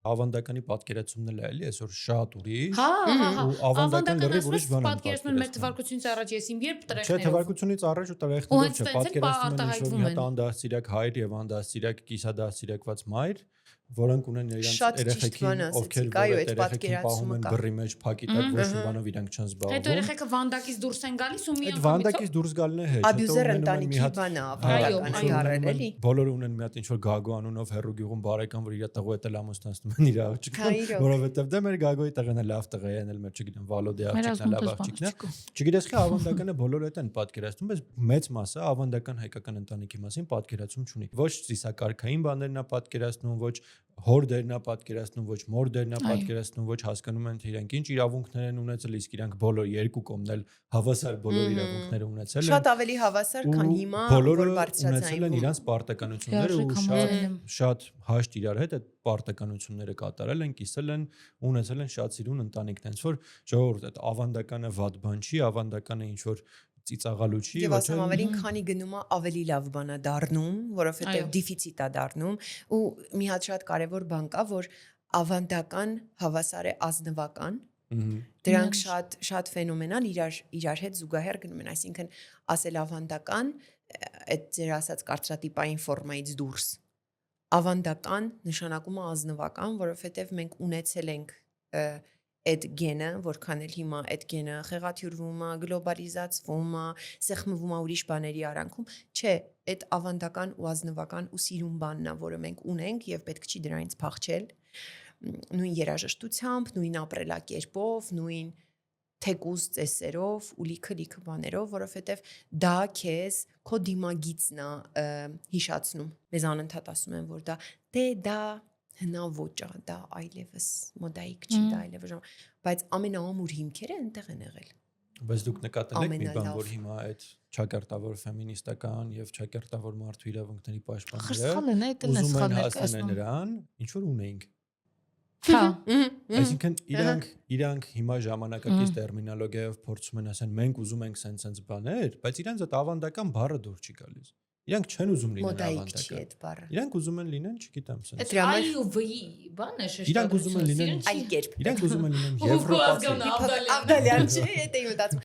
ավանդականի պատկերացումն էլ է, էլի, այսօր շատ ուրիշ։ Հա, ու ավանդական լրիվ ուրիշ բան են պատկերացնում մեր թվարկությունից առաջ ես իմ երբ Չէ, տրեխներով։ թվարկությունից առաջ ու տրեխներով չէ, պատկերացնում են ինչ-որ մի հատ անդաստիրակ հայր եւ անդաստիրակ կիսադաստիրակված մայր, որոնք ունեն իրենց երեխեքին, ովքեր այդ երեխեքին պահում են բռի մեջ փակի տակ, ոչ մի բանով իրանք չեն զբաղվում։ Այդ երեխեքը վանդակից դուրս են գալիս ու մի անգամից վանդակից դուրս գալն է հետ։ Աբյուզեր ընտանիքի բան է, ավանդական դարել էլի։ Բոլորը ունեն մի հատ ինչ-որ Գագո անունով հերրու գյուղում բարեկամ, որ իր տղու հետ էլ ամուսնացնում են իր աղջիկը, որովհետեւ դե մեր Գագոյի տղեն է լավ տղա է, էլ մեր չգիտեմ Վալոդի աղջիկն է լավ աղջիկն է։ Չգիտես խի ավանդականը բոլորը այդ են պատկերացնում, բայց մեծ մասը ավանդական հայկական ընտանիքի մասին պատկերացում չունի։ Ոչ ծիսակարգային բաներն է պատկերացնում, ոչ հոր դերն է պատկերացնում, ոչ մոր դերն է պատկերացնում, ոչ հասկանում են թե իրենք ինչ իրավունքներ են ունեցել, իսկ իրանք բոլոր երկու կողմն էլ հավասար բոլոր իրավունքները ունեցել են։ Շատ ավելի հավասար, քան հիմա, որ բարձրացան են իրանք պարտականությունները ու շատ հաշտ իրար հետ այդ պարտականությունները կատարել են, կիսել են, ունեցել են շատ սիրուն ընտանիքն, հենց որ ժողովուրդ այդ ավանդականը վատ բան չի, ավանդականը ինչ որ ծիծաղալու չի, եւ ասեմ ավելին քանի գնում է ավելի լավ բան է դառնում, որովհետեւ դեֆիցիտ է դառնում ու մի հատ շատ կարեւոր բան կա, որ ավանդական հավասար է ազնվական, դրանք շատ ֆենոմենալ իրար հետ զուգահեռ գնում են, այսինքն ասել ավանդական այդ ձեր ասած կարծրատիպային ֆորմայից դուրս, ավանդական նշանակում է ազնվական, որովհետեւ մենք ունեցել ենք այդ գենը, որքան էլ հիմա այդ գենը խեղաթյուրվում է, գլոբալիզացվում է, սեղմվում է ուրիշ բաների արանքում, չէ, այդ ավանդական ու ազնվական ու սիրուն բանն է, որը մենք ունենք եւ պետք չի դրանից փախչել, նույն երաժշտությամբ, նույն ապրելակերպով, նույն թեկուզ ծեսերով ու լիքը բաներով, որովհետեւ դա քեզ քո դիմագիծն է հիշացնում։ Մեզ անընդհատ ասում են, որ դա հնաոճ է, դա այլևս մոդայիկ չի, դա այլևս, բայց ամենաամուր հիմքերը այնտեղ են եղել։ Բայց դուք նկատել եք մի բան, որ հիմա այդ չակերտավոր ֆեմինիստական եւ չակերտավոր մարդու իրավունքների պաշտպանները ուզում են հասնել նրան, ինչ որ ունեինք։ Հա։ Այսինքն իրանք հիմա ժամանակակից տերմինոլոգիայով փորձում են ասեն մենք ուզում ենք սենց բաներ, բայց իրանք այդ ավանդական բառը դուր չի գալիս։ Իրանք չեն ուզում լինեն ավանդական։ Իրանք ուզում են լինեն, չգիտեմ, սենց։ Այդ IUV-ի բանը շեշտադրում։ Իրանք ուզում են լինեն այլ կերպ։ Իրանք ուզում են լինեն եվրոպացի։ Ավդալյան չի, դա իմ մտածում։